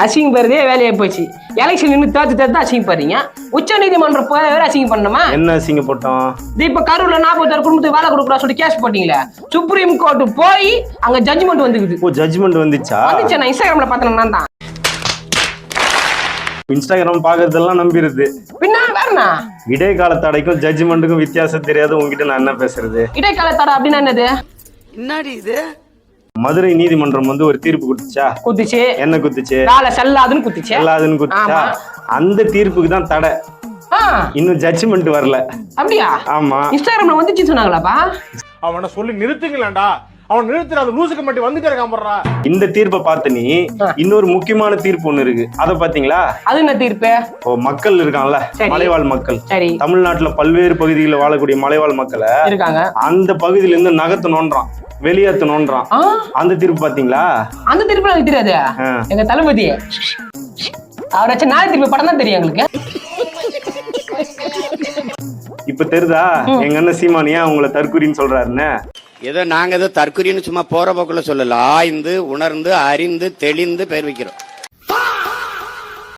அசிங்க போறதே வேலையா போச்சு. எலெக்ஷன் இன்னும் தேர்த்து அசிங்க போறீங்க. உச்ச நீதிமன்றம் போய் வேற அசிங்க பண்ணணுமா? என்ன அசிங்க போட்டோம்? இப்ப கரூர்ல 40 குடும்பத்துக்கு வேலை கொடுக்குறா சொல்லி கேஸ் போட்டீங்களே, சுப்ரீம் கோர்ட் போய் அங்க ஜட்ஜ்மெண்ட் வந்துக்குது. ஓ, ஜட்ஜ்மெண்ட் வந்துச்சா? வந்துச்சு. நான் இன்ஸ்டாகிராம்ல பார்த்தேன். நான் தான் இன்ஸ்டாகிராம் பாக்குறதெல்லாம் நம்பிடுது. பின்ன வேறனா? இடைக்கால தடைக்கும் ஜட்ஜ்மெண்ட்டுக்கும் வித்தியாசம் தெரியாது. உங்ககிட்ட நான் என்ன பேசுறது? இடைக்கால தடை அப்படின்னா என்னது? என்னடி இது? மதுரை நீதிமன்றம் வந்து ஒரு தீர்ப்பு குடுத்துச்சா? குத்துச்சு. என்ன குத்துச்சு? வேலை செல்லாதுன்னு குத்துச்சு. செல்லாதுன்னு குத்துச்சா? அந்த தீர்ப்புக்கு தான் தடை. இன்னும் ஜட்ஜ்மெண்ட் வரல. அப்படியா? ஆமா. இன்ஸ்டாகிராம்ல வந்துச்சு சொன்னாங்களாப்பா? அவனை சொல்லி நிறுத்துங்களேன்டா. அவன் நிறுத்துற அந்த லூசுக்கு மட்டும் வந்துட்டே இருக்கான் போடுறா. இந்த தீர்ப்பை பார்த்து நீ இன்னொரு முக்கியமான தீர்ப்பு ஒண்ணு இருக்கு. அத பாத்தீங்களா? அது என்ன தீர்ப்பு? மக்கள் இருக்காங்கல்ல, மலைவாழ் மக்கள். சரி. தமிழ்நாட்டுல பல்வேறு பகுதிகளில் வாழக்கூடிய மலைவாழ் மக்களை இருக்காங்க. அந்த பகுதியில இருந்து நகர்த்தணும்ன்றான், வெளியேற்றணும்ன்றான். அந்த தீர்ப்பு பாத்தீங்களா? அந்த தீர்ப்பு எனக்கு தெரியாது. எங்க தளபதி அவர் வச்ச நாளை தீர்ப்பு படம் தான் தெரியும் எங்களுக்கு. இப்ப தெரியுதா எங்க அண்ணன் சீமானியா உங்களை தற்குறின்னு சொல்றாருன்னு? ஏதோ நாங்க ஏதோ தற்குறின்னு சும்மா போற போக்குள்ள சொல்லல. ஆய்ந்து உணர்ந்து அறிந்து தெளிந்து பேர் வைக்கிறோம்.